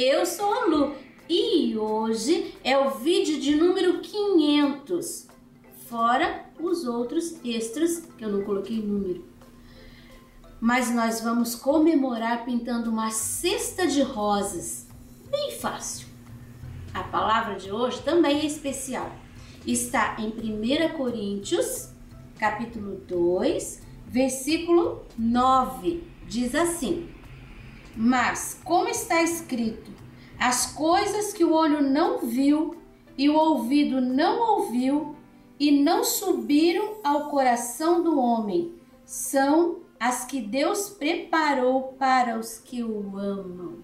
Eu sou a Lu e hoje é o vídeo de número 500, fora os outros extras que eu não coloquei número. Mas nós vamos comemorar pintando uma cesta de rosas, bem fácil. A palavra de hoje também é especial. Está em 1 Coríntios, capítulo 2, versículo 9. Diz assim: mas, como está escrito, as coisas que o olho não viu e o ouvido não ouviu e não subiram ao coração do homem, são as que Deus preparou para os que o amam.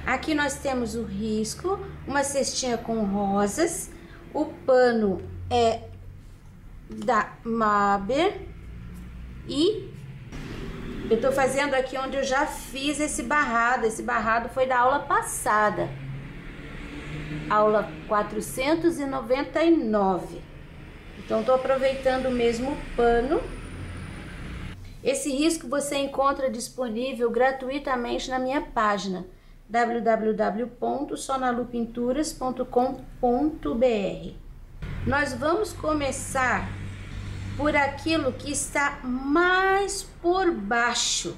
Aqui nós temos o risco, uma cestinha com rosas, o pano é da Maber e eu tô fazendo aqui onde eu já fiz esse barrado foi da aula passada, aula 499, então tô aproveitando o mesmo pano. Esse risco você encontra disponível gratuitamente na minha página www.sonalupinturas.com.br. Nós vamos começar por aquilo que está mais por baixo.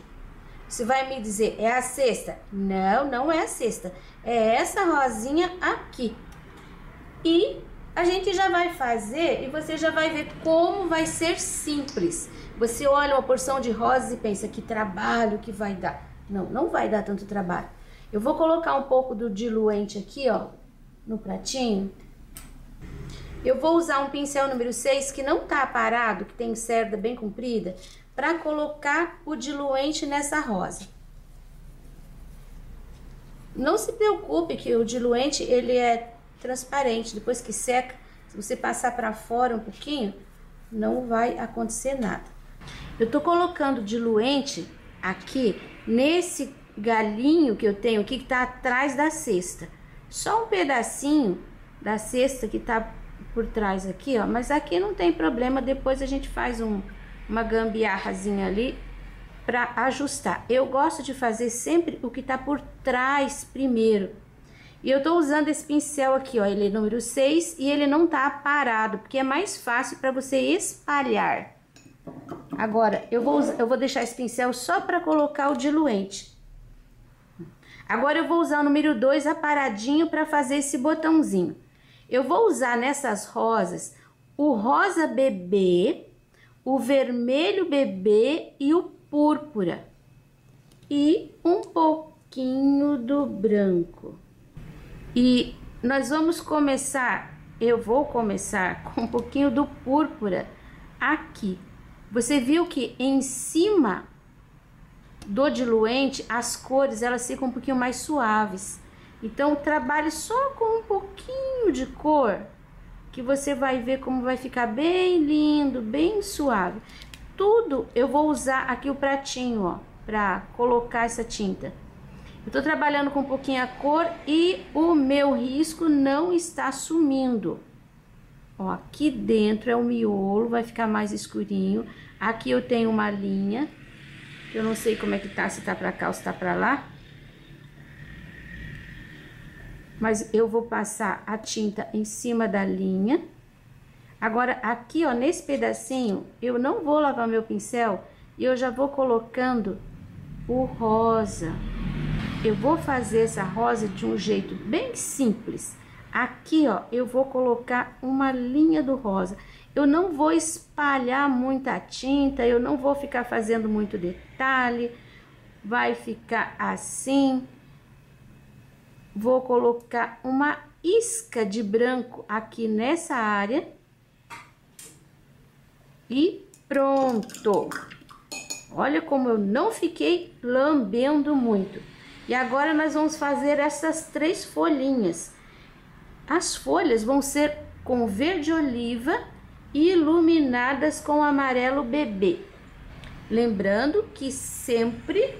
Você vai me dizer, é a cesta? Não, não é a cesta. É essa rosinha aqui. E a gente já vai fazer e você já vai ver como vai ser simples. Você olha uma porção de rosas e pensa, que trabalho que vai dar. Não, não vai dar tanto trabalho. Eu vou colocar um pouco do diluente aqui, ó, no pratinho. Eu vou usar um pincel número 6 que não tá aparado, que tem cerda bem comprida, para colocar o diluente nessa rosa. Não se preocupe que o diluente, ele é transparente, depois que seca, se você passar para fora um pouquinho, não vai acontecer nada. Eu tô colocando diluente aqui nesse galinho que eu tenho aqui, que tá atrás da cesta. Só um pedacinho da cesta que tá por trás aqui, ó. Mas aqui não tem problema, depois a gente faz uma gambiarrazinha ali pra ajustar. Eu gosto de fazer sempre o que tá por trás primeiro. E eu tô usando esse pincel aqui, ó. Ele é número 6 e ele não tá parado, porque é mais fácil para você espalhar. Agora, eu vou deixar esse pincel só para colocar o diluente. Agora eu vou usar o número 2 aparadinho para fazer esse botãozinho. Eu vou usar nessas rosas o rosa bebê, o vermelho bebê e o púrpura. E um pouquinho do branco. E nós vamos começar, eu vou começar com um pouquinho do púrpura aqui. Você viu que em cima do diluente, as cores elas ficam um pouquinho mais suaves. Então, trabalhe só com um pouquinho de cor, que você vai ver como vai ficar bem lindo, bem suave. Tudo eu vou usar aqui o pratinho, ó, para colocar essa tinta. Eu tô trabalhando com um pouquinho a cor e o meu risco não está sumindo. Ó, aqui dentro é o miolo, vai ficar mais escurinho. Aqui eu tenho uma linha. Eu não sei como é que tá, se tá pra cá ou se tá pra lá. Mas eu vou passar a tinta em cima da linha. Agora, aqui, ó, nesse pedacinho, eu não vou lavar meu pincel e eu já vou colocando o rosa. Eu vou fazer essa rosa de um jeito bem simples. Aqui, ó, eu vou colocar uma linha do rosa. Eu não vou espalhar muita tinta, eu não vou ficar fazendo muito detalhe. Vai ficar assim. Vou colocar uma isca de branco aqui nessa área. E pronto. Olha como eu não fiquei lambendo muito. E agora nós vamos fazer essas 3 folhinhas. As folhas vão ser com verde oliva e iluminadas com amarelo bebê. Lembrando que sempre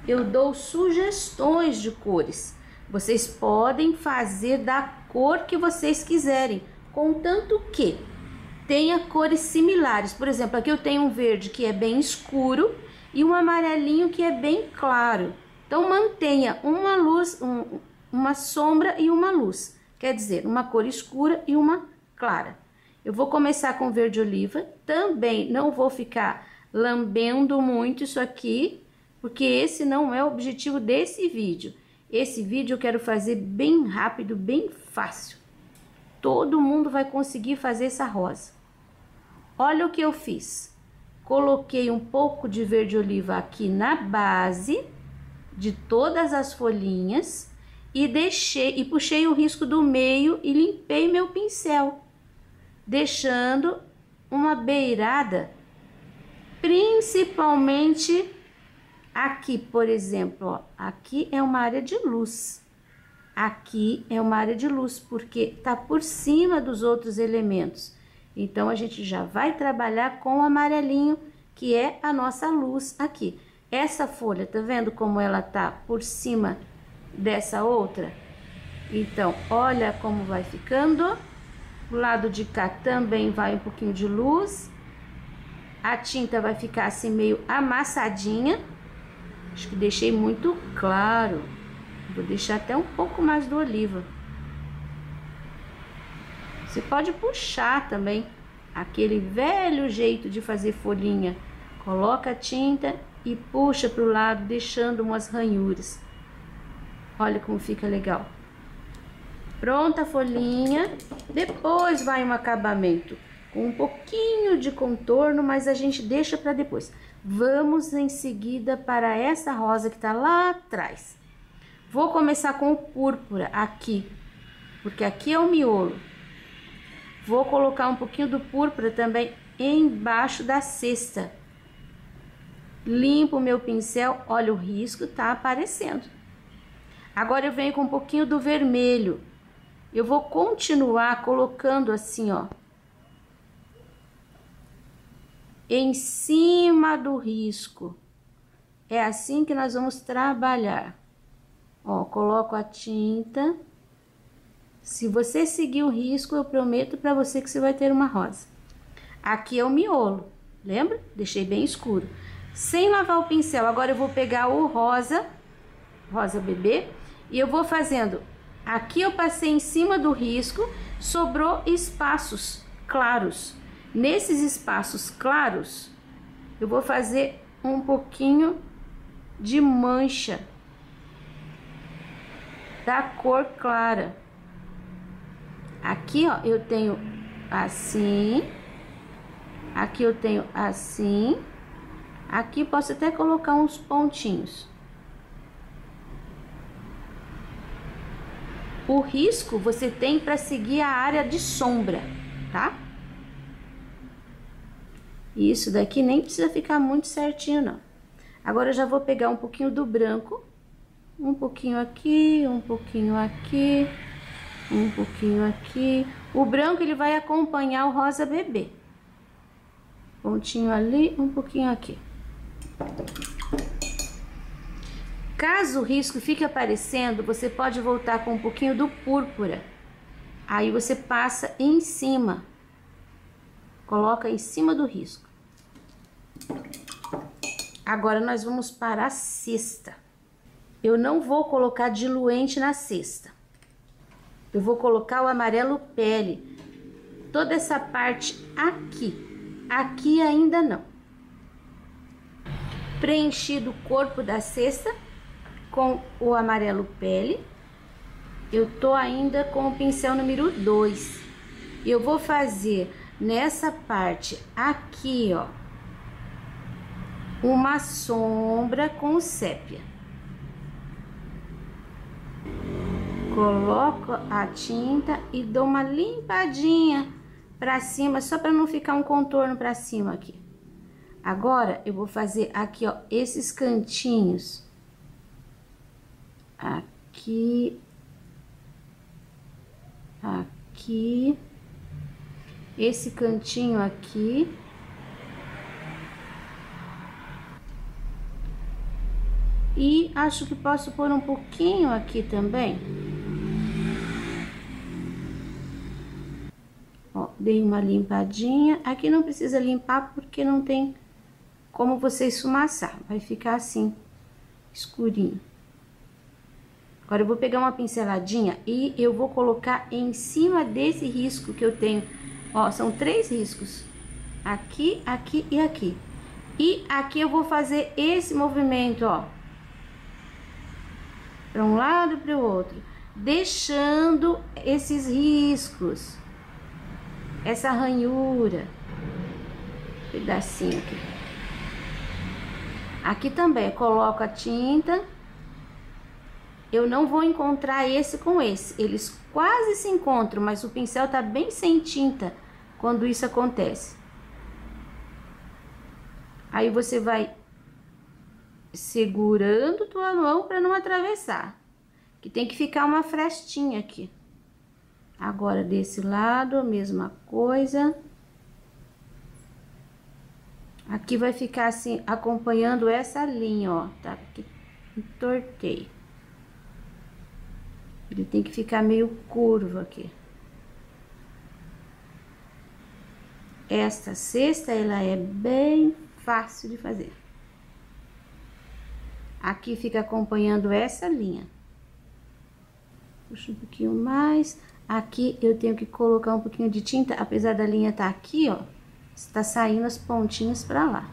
eu dou sugestões de cores. Vocês podem fazer da cor que vocês quiserem, contanto que tenha cores similares. Por exemplo, aqui eu tenho um verde que é bem escuro e um amarelinho que é bem claro. Então, mantenha uma luz, uma sombra e uma luz. Quer dizer, uma cor escura e uma clara. Eu vou começar com verde oliva. Também não vou ficar lambendo muito isso aqui, porque esse não é o objetivo desse vídeo. Esse vídeo eu quero fazer bem rápido, bem fácil. Todo mundo vai conseguir fazer essa rosa. Olha o que eu fiz. Coloquei um pouco de verde oliva aqui na base de todas as folhinhas e puxei o risco do meio e limpei meu pincel, deixando uma beirada, principalmente aqui, por exemplo, ó, aqui é uma área de luz. Aqui é uma área de luz, porque tá por cima dos outros elementos. Então, a gente já vai trabalhar com o amarelinho, que é a nossa luz aqui. Essa folha, tá vendo como ela tá por cima dessa outra? Então, olha como vai ficando. O lado de cá também vai um pouquinho de luz. A tinta vai ficar assim meio amassadinha. Acho que deixei muito claro. Vou deixar até um pouco mais do oliva. Você pode puxar também, aquele velho jeito de fazer folhinha. Coloca a tinta e puxa para o lado, deixando umas ranhuras. Olha como fica legal. Pronta a folhinha. Depois vai um acabamento com um pouquinho de contorno, mas a gente deixa para depois. Vamos em seguida para essa rosa que tá lá atrás. Vou começar com o púrpura aqui, porque aqui é o miolo. Vou colocar um pouquinho do púrpura também embaixo da cesta. Limpo o meu pincel, olha o risco, tá aparecendo. Agora eu venho com um pouquinho do vermelho. Eu vou continuar colocando assim, ó, em cima do risco. É assim que nós vamos trabalhar. Ó, coloco a tinta. Se você seguir o risco, eu prometo pra você que você vai ter uma rosa. Aqui é o miolo, lembra? Deixei bem escuro. Sem lavar o pincel, agora eu vou pegar o rosa bebê, e eu vou fazendo. Aqui eu passei em cima do risco, sobrou espaços claros. Nesses espaços claros, eu vou fazer um pouquinho de mancha da cor clara. Aqui, ó, eu tenho assim. Aqui eu tenho assim. Aqui posso até colocar uns pontinhos. O risco você tem para seguir a área de sombra, tá? Isso daqui nem precisa ficar muito certinho, não. Agora eu já vou pegar um pouquinho do branco. Um pouquinho aqui, um pouquinho aqui, um pouquinho aqui. O branco ele vai acompanhar o rosa bebê. Pontinho ali, um pouquinho aqui. Caso o risco fique aparecendo, você pode voltar com um pouquinho do púrpura. Aí você passa em cima. Coloca em cima do risco. Agora nós vamos para a cesta. Eu não vou colocar diluente na cesta. Eu vou colocar o amarelo pele. Toda essa parte aqui. Aqui ainda não. Preenchido o corpo da cesta com o amarelo pele. Eu tô ainda com o pincel número 2. Eu vou fazer nessa parte aqui, ó, uma sombra com sépia. Coloco a tinta e dou uma limpadinha pra cima, só para não ficar um contorno pra cima aqui. Agora, eu vou fazer aqui, ó, esses cantinhos. Aqui. Aqui. Esse cantinho aqui. E acho que posso pôr um pouquinho aqui também. Dei uma limpadinha. Aqui não precisa limpar porque não tem como você esfumaçar. Vai ficar assim, escurinho. Agora, eu vou pegar uma pinceladinha e eu vou colocar em cima desse risco que eu tenho. Ó, são 3 riscos. Aqui, aqui e aqui. E aqui eu vou fazer esse movimento, ó. Para um lado e para o outro. Deixando esses riscos. Essa ranhura. Pedacinho aqui. Aqui também eu coloco a tinta. Eu não vou encontrar esse com esse. Eles quase se encontram, mas o pincel tá bem sem tinta quando isso acontece. Aí você vai segurando tua mão para não atravessar. Que tem que ficar uma frestinha aqui. Agora desse lado, a mesma coisa. Aqui vai ficar assim, acompanhando essa linha, ó, tá? Aqui, entortei. Ele tem que ficar meio curvo aqui. Esta cesta, ela é bem fácil de fazer. Aqui fica acompanhando essa linha. Puxa um pouquinho mais. Aqui eu tenho que colocar um pouquinho de tinta, apesar da linha tá aqui, ó. Está saindo as pontinhas pra lá.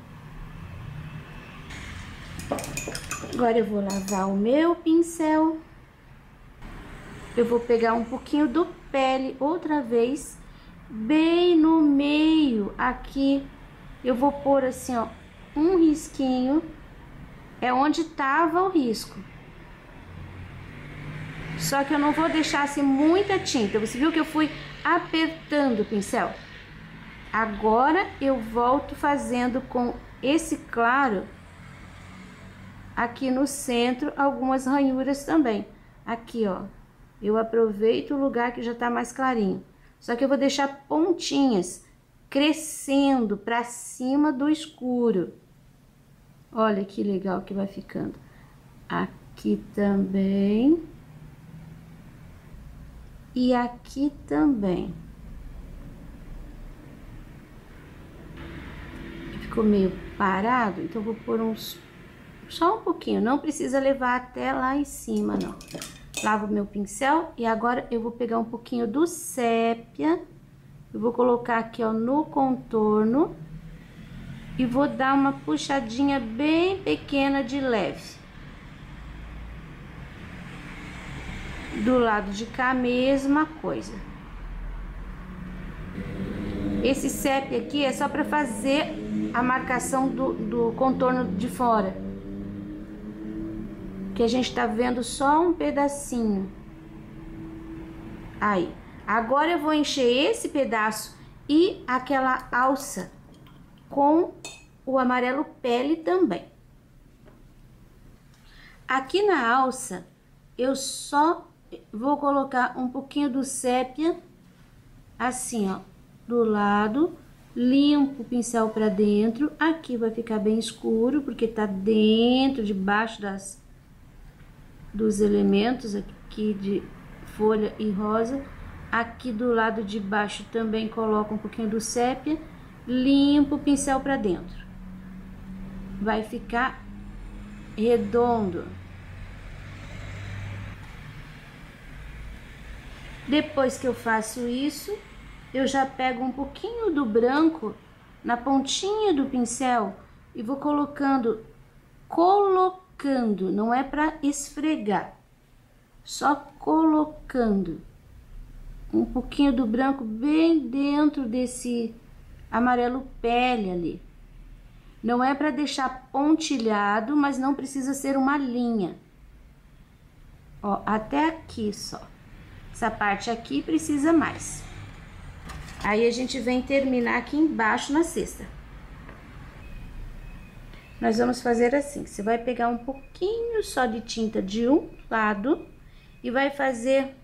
Agora eu vou lavar o meu pincel. Eu vou pegar um pouquinho do pele outra vez, bem no meio aqui. Eu vou pôr assim, ó, um risquinho. É onde tava o risco. Só que eu não vou deixar assim muita tinta. Você viu que eu fui apertando o pincel? Agora eu volto fazendo com esse claro aqui no centro algumas ranhuras também. Aqui, ó. Eu aproveito o lugar que já tá mais clarinho. Só que eu vou deixar pontinhas crescendo pra cima do escuro. Olha que legal que vai ficando. Aqui também. E aqui também. Ficou meio parado, então vou pôr uns... Só um pouquinho, não precisa levar até lá em cima, não. Lavo meu pincel e agora eu vou pegar um pouquinho do sépia. Eu vou colocar aqui, ó, no contorno. E vou dar uma puxadinha bem pequena de leve. Do lado de cá, a mesma coisa. Esse sépia aqui é só para fazer a marcação do contorno de fora. Que a gente tá vendo só um pedacinho. Aí. Agora eu vou encher esse pedaço e aquela alça com o amarelo pele também. Aqui na alça, eu só vou colocar um pouquinho do sépia, assim, ó, do lado, limpo o pincel pra dentro. Aqui vai ficar bem escuro, porque tá dentro, debaixo dos elementos aqui de folha e rosa. Aqui do lado de baixo também coloco um pouquinho do sépia, limpo o pincel pra dentro. Vai ficar redondo. Depois que eu faço isso, eu já pego um pouquinho do branco na pontinha do pincel e vou colocando, não é para esfregar, só colocando um pouquinho do branco bem dentro desse amarelo pele ali. Não é para deixar pontilhado, mas não precisa ser uma linha. Ó, até aqui só. Essa parte aqui precisa mais. Aí a gente vem terminar aqui embaixo na cesta. Nós vamos fazer assim, você vai pegar um pouquinho só de tinta de um lado e vai fazer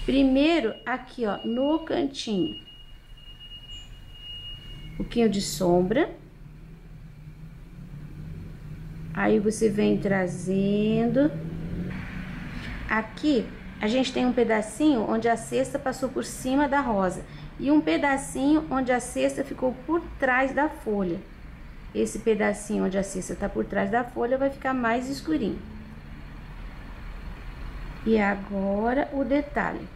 primeiro aqui, ó, no cantinho. Um pouquinho de sombra. Aí você vem trazendo. Aqui a gente tem um pedacinho onde a cesta passou por cima da rosa. e um pedacinho onde a cesta ficou por trás da folha. Esse pedacinho onde a cesta tá por trás da folha vai ficar mais escurinho. E agora o detalhe.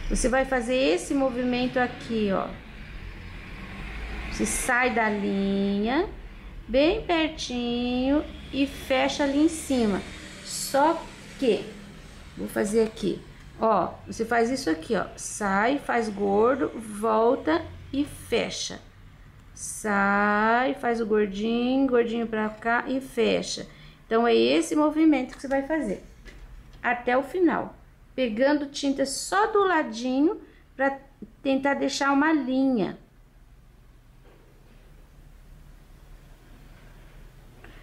Você vai fazer esse movimento aqui, ó. Você sai da linha, bem pertinho e fecha ali em cima. Só que, vou fazer aqui, ó, você faz isso aqui, ó. Sai, faz gordo, volta e fecha. Sai, faz o gordinho, gordinho pra cá e fecha. Então, é esse movimento que você vai fazer até o final, pegando tinta só do ladinho pra tentar deixar uma linha.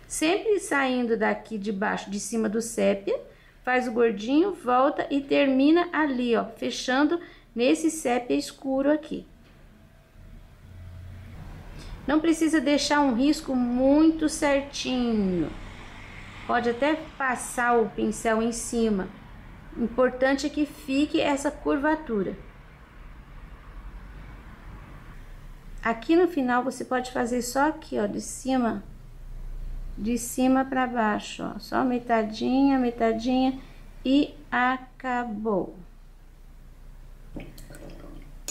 Sempre saindo daqui de baixo, de cima do sépia, faz o gordinho, volta e termina ali, ó, fechando nesse sépia escuro aqui. Não precisa deixar um risco muito certinho. Pode até passar o pincel em cima. O importante é que fique essa curvatura. Aqui no final você pode fazer só aqui, ó, de cima para baixo, ó, só metadinha, metadinha e acabou.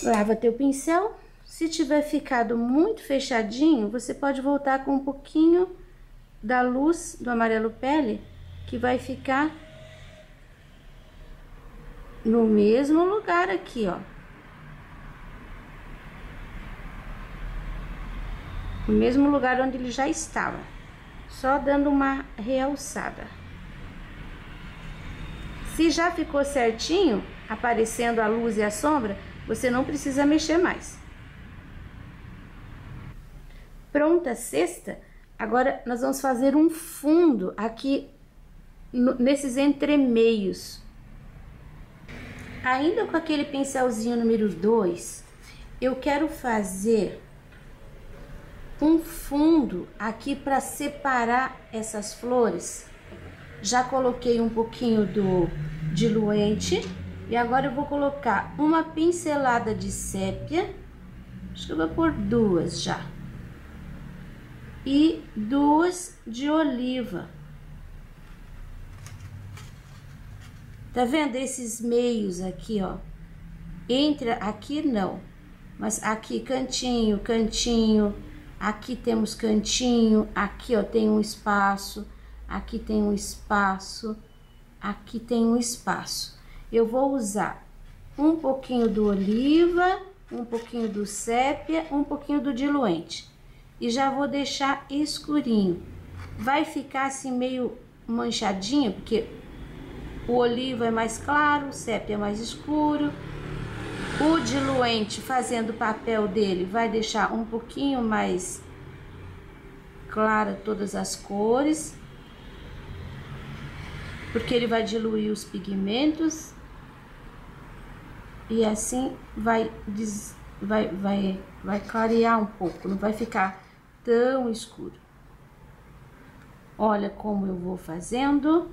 Lava teu pincel. Se tiver ficado muito fechadinho, você pode voltar com um pouquinho da luz do amarelo pele, que vai ficar no mesmo lugar aqui, ó. No mesmo lugar onde ele já estava. Só dando uma realçada. Se já ficou certinho, aparecendo a luz e a sombra, você não precisa mexer mais. Pronta a cesta, agora nós vamos fazer um fundo aqui nesses entremeios. Ainda com aquele pincelzinho número 2, eu quero fazer um fundo aqui para separar essas flores. Já coloquei um pouquinho do diluente e agora eu vou colocar uma pincelada de sépia, acho que eu vou pôr 2 já, e 2 de oliva. Tá vendo esses meios aqui, ó? Entre aqui não, mas aqui cantinho, cantinho, aqui temos cantinho, aqui ó tem um espaço, aqui tem um espaço, aqui tem um espaço. Eu vou usar um pouquinho do oliva, um pouquinho do sépia, um pouquinho do diluente. E já vou deixar escurinho. Vai ficar assim meio manchadinho, porque o oliva é mais claro, o sépia é mais escuro. O diluente, fazendo o papel dele, vai deixar um pouquinho mais clara todas as cores, porque ele vai diluir os pigmentos. E assim vai clarear um pouco, não vai ficar tão escuro. Olha como eu vou fazendo.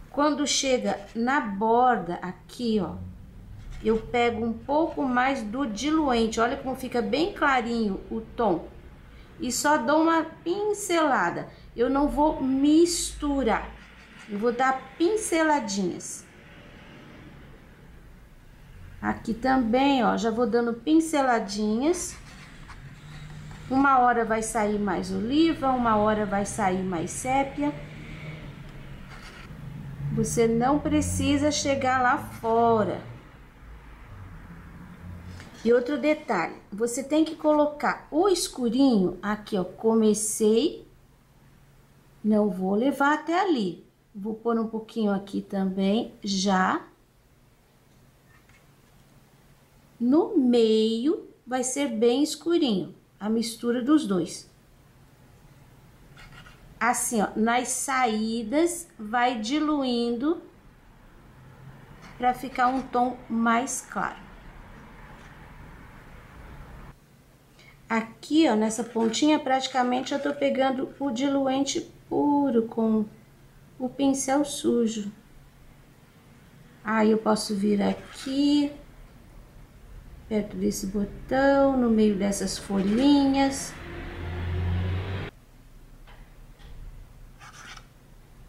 Quando chega na borda aqui, ó, eu pego um pouco mais do diluente. Olha como fica bem clarinho o tom. E só dou uma pincelada. Eu não vou misturar. Eu vou dar pinceladinhas. Aqui também, ó, já vou dando pinceladinhas. Uma hora vai sair mais oliva, uma hora vai sair mais sépia. Você não precisa chegar lá fora. E outro detalhe, você tem que colocar o escurinho aqui, ó, comecei, não vou levar até ali. Vou pôr um pouquinho aqui também, já. No meio vai ser bem escurinho, a mistura dos dois. Assim, ó, nas saídas vai diluindo para ficar um tom mais claro. Aqui, ó, nessa pontinha, praticamente eu tô pegando o diluente puro com o pincel sujo. Aí eu posso vir aqui perto desse botão, no meio dessas folhinhas.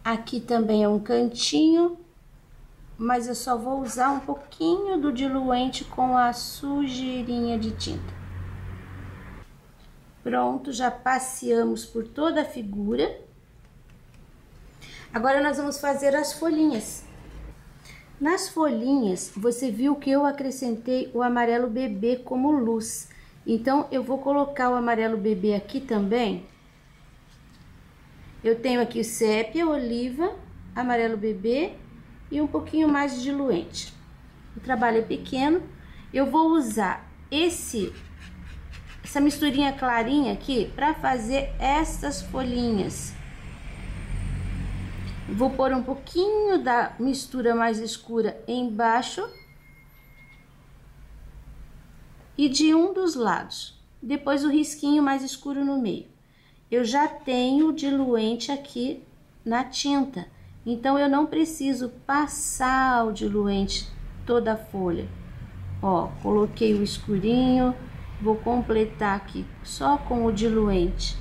Aqui também é um cantinho, mas eu só vou usar um pouquinho do diluente com a sujeirinha de tinta. Pronto, já passeamos por toda a figura. Agora nós vamos fazer as folhinhas. Nas folhinhas, você viu que eu acrescentei o amarelo bebê como luz. Então, eu vou colocar o amarelo bebê aqui também. Eu tenho aqui o sépia, oliva, amarelo bebê e um pouquinho mais de diluente. O trabalho é pequeno. Eu vou usar essa misturinha clarinha aqui para fazer essas folhinhas. Vou pôr um pouquinho da mistura mais escura embaixo e de um dos lados. Depois o risquinho mais escuro no meio. Eu já tenho o diluente aqui na tinta, então eu não preciso passar o diluente toda a folha. Ó, coloquei o escurinho, vou completar aqui só com o diluente.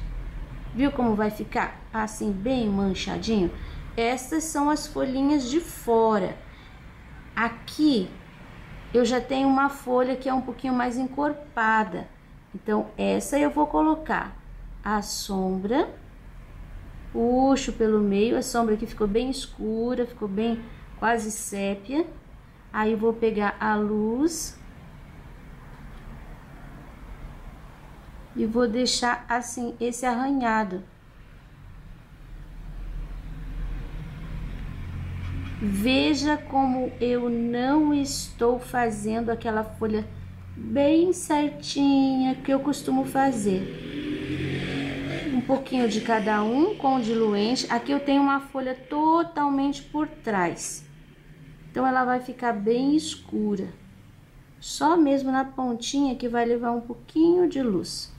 Viu como vai ficar? Assim, bem manchadinho. Estas são as folhinhas de fora. Aqui eu já tenho uma folha que é um pouquinho mais encorpada. Então, essa eu vou colocar a sombra, puxo pelo meio, a sombra aqui ficou bem escura, ficou bem quase sépia. Aí vou pegar a luz e vou deixar assim esse arranhado. Veja como eu não estou fazendo aquela folha bem certinha que eu costumo fazer. Um pouquinho de cada um com diluente. Aqui eu tenho uma folha totalmente por trás, então ela vai ficar bem escura. Só mesmo na pontinha que vai levar um pouquinho de luz.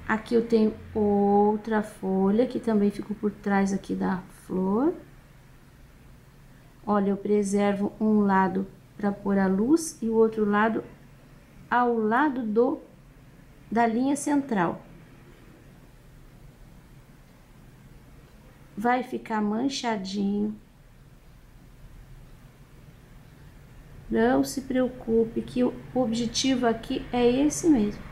Aqui eu tenho outra folha que também ficou por trás aqui da flor. Olha, eu preservo um lado para pôr a luz e o outro lado ao lado da linha central. Vai ficar manchadinho. Não se preocupe que o objetivo aqui é esse mesmo.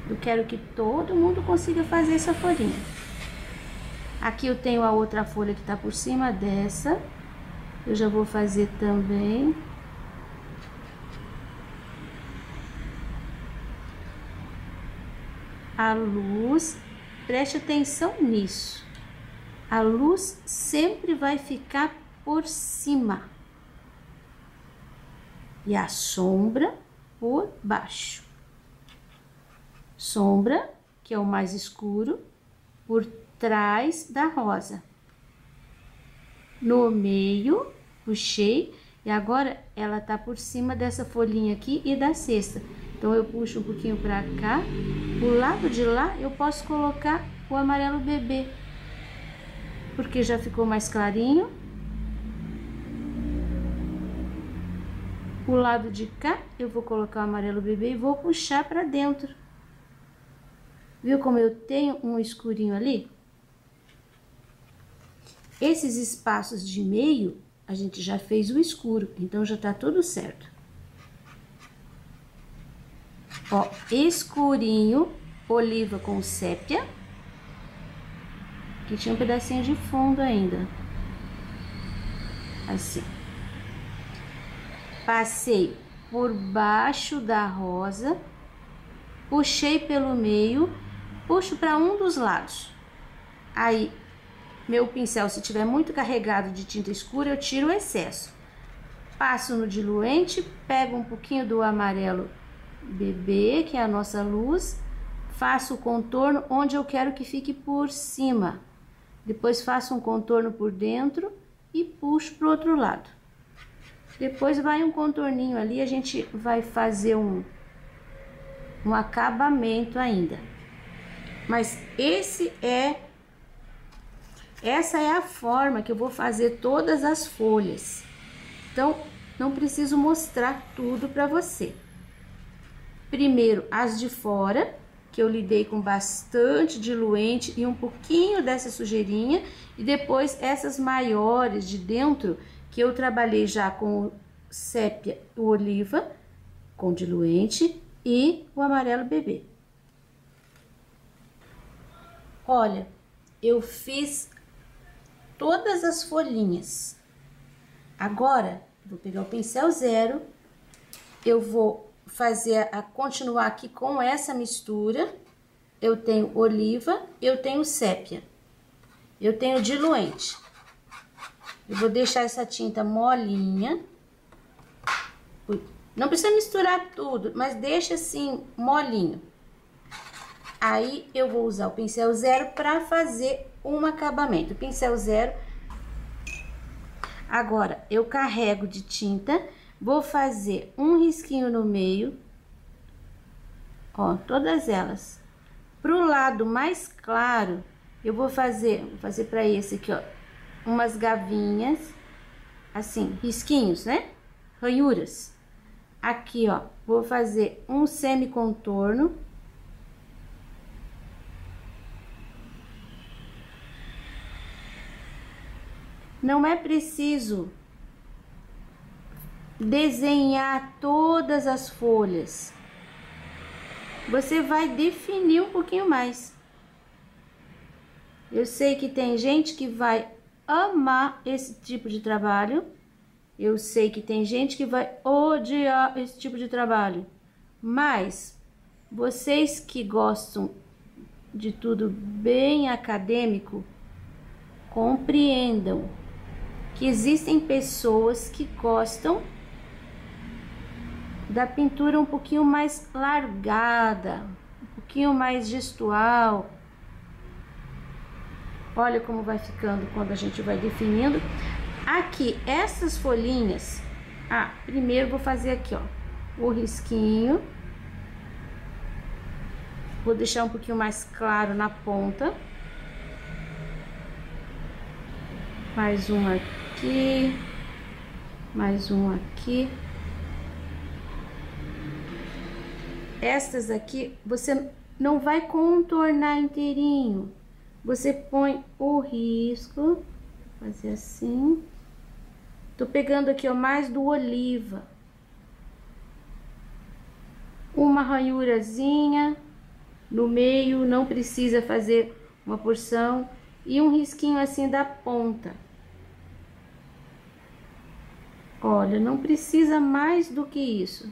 Eu quero que todo mundo consiga fazer essa folhinha. Aqui eu tenho a outra folha que tá por cima dessa. Eu já vou fazer também. A luz, preste atenção nisso. A luz sempre vai ficar por cima. E a sombra por baixo. Sombra, que é o mais escuro, por trás da rosa. No meio, puxei, e agora ela tá por cima dessa folhinha aqui e da cesta. Então, eu puxo um pouquinho pra cá. O lado de lá, eu posso colocar o amarelo bebê, porque já ficou mais clarinho. O lado de cá, eu vou colocar o amarelo bebê e vou puxar pra dentro. Viu como eu tenho um escurinho ali? Esses espaços de meio, a gente já fez o escuro, então já tá tudo certo. Ó, escurinho, oliva com sépia. Aqui tinha um pedacinho de fundo ainda. Assim. Passei por baixo da rosa, puxei pelo meio, puxo para um dos lados. Aí, meu pincel, se tiver muito carregado de tinta escura, eu tiro o excesso. Passo no diluente, pego um pouquinho do amarelo bebê, que é a nossa luz, faço o contorno onde eu quero que fique por cima. Depois faço um contorno por dentro e puxo pro outro lado. Depois vai um contorninho ali, a gente vai fazer um acabamento ainda. Mas esse é essa é a forma que eu vou fazer todas as folhas. Então, não preciso mostrar tudo para você. Primeiro, as de fora, que eu lidei com bastante diluente e um pouquinho dessa sujeirinha. E depois, essas maiores de dentro, que eu trabalhei já com o sépia, o oliva, com diluente e o amarelo bebê. Olha, eu fiz todas as folhinhas. Agora, vou pegar o pincel zero, eu vou continuar aqui com essa mistura. Eu tenho oliva, eu tenho sépia, eu tenho diluente. Eu vou deixar essa tinta molinha. Não precisa misturar tudo, mas deixa assim molinho. Aí eu vou usar o pincel zero para fazer um acabamento. O pincel zero. Agora eu carrego de tinta, vou fazer um risquinho no meio. Ó, todas elas. Pro lado mais claro, eu vou fazer para esse aqui, ó, umas gavinhas, assim, risquinhos, né? Ranhuras. Aqui, ó, vou fazer um semi-contorno. Não é preciso desenhar todas as folhas. Você vai definir um pouquinho mais. Eu sei que tem gente que vai amar esse tipo de trabalho. Eu sei que tem gente que vai odiar esse tipo de trabalho. Mas vocês que gostam de tudo bem acadêmico, compreendam que existem pessoas que gostam da pintura um pouquinho mais largada, um pouquinho mais gestual. Olha como vai ficando quando a gente vai definindo. Aqui, essas folhinhas, primeiro vou fazer aqui, ó, o risquinho. Vou deixar um pouquinho mais claro na ponta. Mais um aqui, mais um aqui. Estas aqui, você não vai contornar inteirinho. Você põe o risco, fazer assim. Tô pegando aqui, ó, mais do oliva. Uma ranhurazinha no meio, não precisa fazer uma porção. E um risquinho assim da ponta. Olha, não precisa mais do que isso.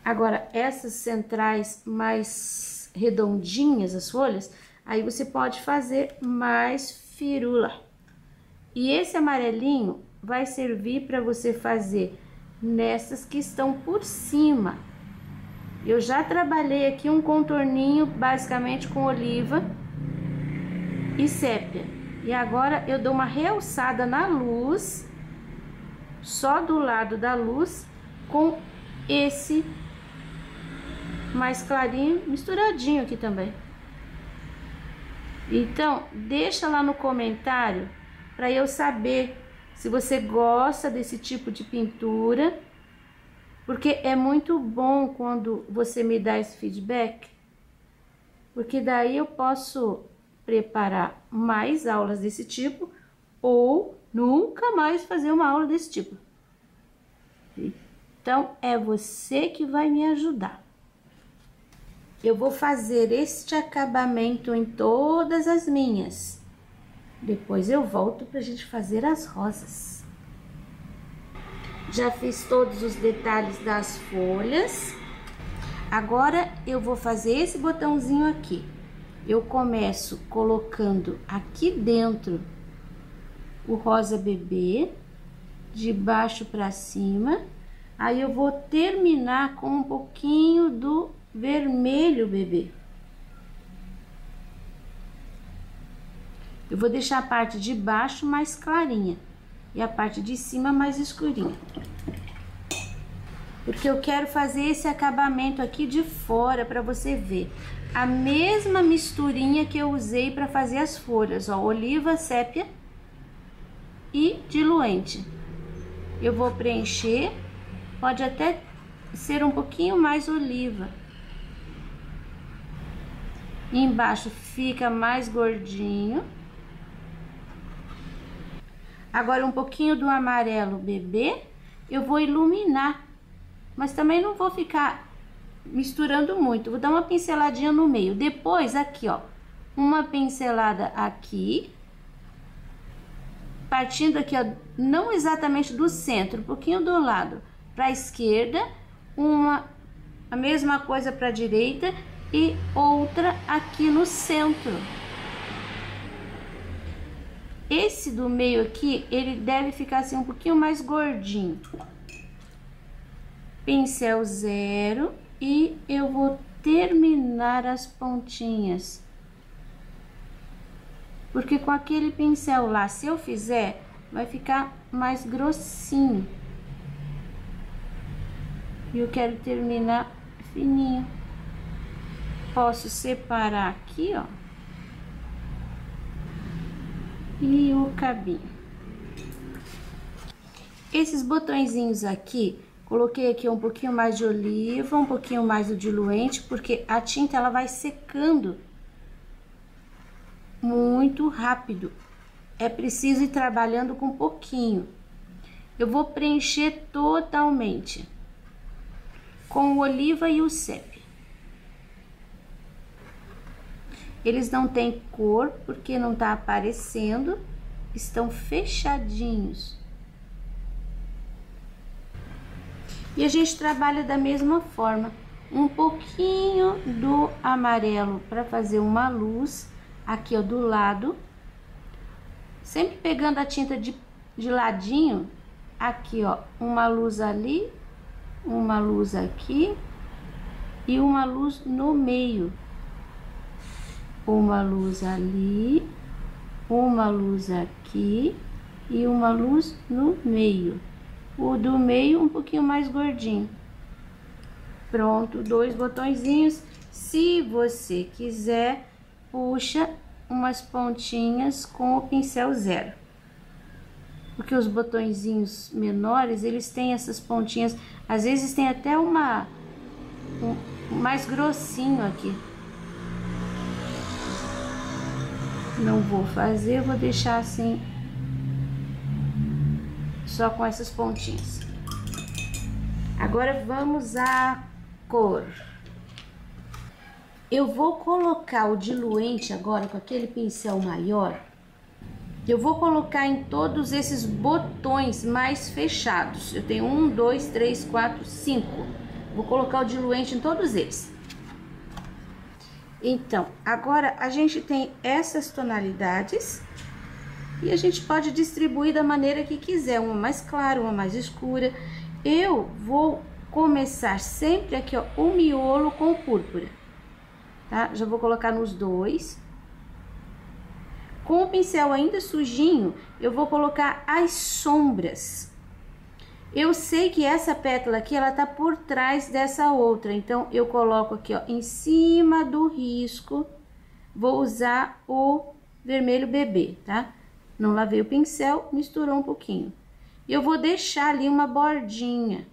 Agora, essas centrais mais redondinhas, as folhas, aí você pode fazer mais firula. E esse amarelinho vai servir para você fazer nessas que estão por cima. Eu já trabalhei aqui um contorninho basicamente com oliva e sépia. E agora eu dou uma realçada na luz, só do lado da luz, com esse mais clarinho, misturadinho aqui também. Então, deixa lá no comentário para eu saber se você gosta desse tipo de pintura, porque é muito bom quando você me dá esse feedback, porque daí eu posso preparar mais aulas desse tipo ou nunca mais fazer uma aula desse tipo. Então, é você que vai me ajudar. Eu vou fazer este acabamento em todas as minhas. Depois eu volto pra gente fazer as rosas. Já fiz todos os detalhes das folhas. Agora eu vou fazer esse botãozinho aqui. Eu começo colocando aqui dentro o rosa bebê, de baixo pra cima. Aí eu vou terminar com um pouquinho do vermelho bebê. Eu vou deixar a parte de baixo mais clarinha e a parte de cima mais escurinha. porque eu quero fazer esse acabamento aqui de fora para você ver. A mesma misturinha que eu usei para fazer as folhas, ó, oliva, sépia e diluente. Eu vou preencher, pode até ser um pouquinho mais oliva. E embaixo fica mais gordinho. Agora um pouquinho do amarelo bebê, eu vou iluminar, mas também não vou ficar misturando muito, vou dar uma pinceladinha no meio. Depois aqui, ó, uma pincelada aqui, partindo aqui, ó, não exatamente do centro, um pouquinho do lado para a esquerda, a mesma coisa para a direita e outra aqui no centro. Esse do meio aqui, ele deve ficar assim um pouquinho mais gordinho. Pincel zero e eu vou terminar as pontinhas. Porque com aquele pincel lá, se eu fizer, vai ficar mais grossinho. E eu quero terminar fininho. Posso separar aqui, ó. E o cabinho. Esses botõezinhos aqui, coloquei aqui um pouquinho mais de oliva, um pouquinho mais do diluente, porque a tinta ela vai secando muito rápido. É preciso ir trabalhando com pouquinho. Eu vou preencher totalmente com o oliva e o sépia. Eles não têm cor porque não tá aparecendo, estão fechadinhos. E a gente trabalha da mesma forma, um pouquinho do amarelo para fazer uma luz aqui, ó, do lado, sempre pegando a tinta de ladinho, aqui, ó, uma luz ali, uma luz aqui e uma luz no meio. Uma luz ali, uma luz aqui e uma luz no meio. O do meio um pouquinho mais gordinho. Pronto, 2 botõezinhos. Se você quiser, puxa umas pontinhas com o pincel zero. Porque os botõezinhos menores, eles têm essas pontinhas, às vezes tem até um mais grossinho aqui. Não vou fazer, vou deixar assim, só com essas pontinhas. Agora vamos à cor. Eu vou colocar o diluente agora com aquele pincel maior. Eu vou colocar em todos esses botões mais fechados. Eu tenho 1, 2, 3, 4, 5. Vou colocar o diluente em todos eles. Então, agora a gente tem essas tonalidades e a gente pode distribuir da maneira que quiser, uma mais clara, uma mais escura. Eu vou começar sempre aqui, ó, o miolo com púrpura, tá? Já vou colocar nos 2. Com o pincel ainda sujinho, eu vou colocar as sombras. Eu sei que essa pétala aqui, ela tá por trás dessa outra, então eu coloco aqui, ó, em cima do risco, vou usar o vermelho bebê, tá? Não lavei o pincel, misturou um pouquinho. E eu vou deixar ali uma bordinha,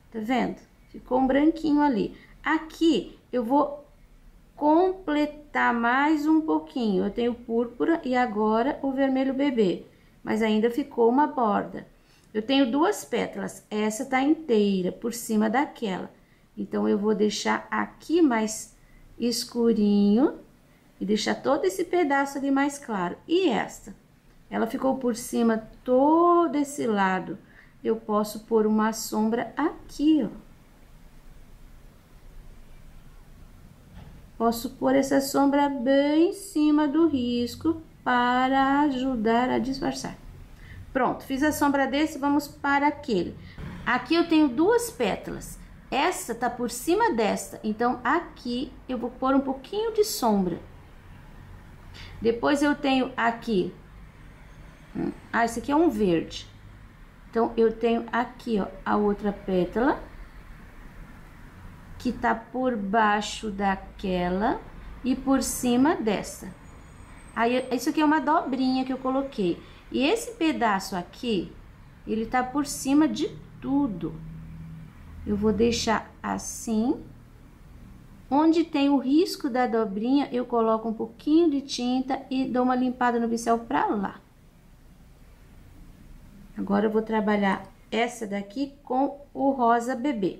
tá vendo? Ficou um branquinho ali. Aqui, eu vou completar mais um pouquinho. Eu tenho púrpura e agora o vermelho bebê, mas ainda ficou uma borda. Eu tenho 2 pétalas, essa tá inteira por cima daquela. Então, eu vou deixar aqui mais escurinho e deixar todo esse pedaço ali mais claro. E esta? Ela ficou por cima todo esse lado. Eu posso pôr uma sombra aqui, ó. Posso pôr essa sombra bem em cima do risco para ajudar a disfarçar. Pronto, fiz a sombra desse, vamos para aquele. Aqui eu tenho 2 pétalas. Essa tá por cima desta, então aqui eu vou pôr um pouquinho de sombra. Depois eu tenho aqui, esse aqui é um verde. Então eu tenho aqui, ó, a outra pétala que tá por baixo daquela e por cima dessa. Aí, isso aqui é uma dobrinha que eu coloquei. E esse pedaço aqui, ele tá por cima de tudo. Eu vou deixar assim. Onde tem o risco da dobrinha, eu coloco um pouquinho de tinta e dou uma limpada no pincel pra lá. Agora eu vou trabalhar essa daqui com o rosa bebê.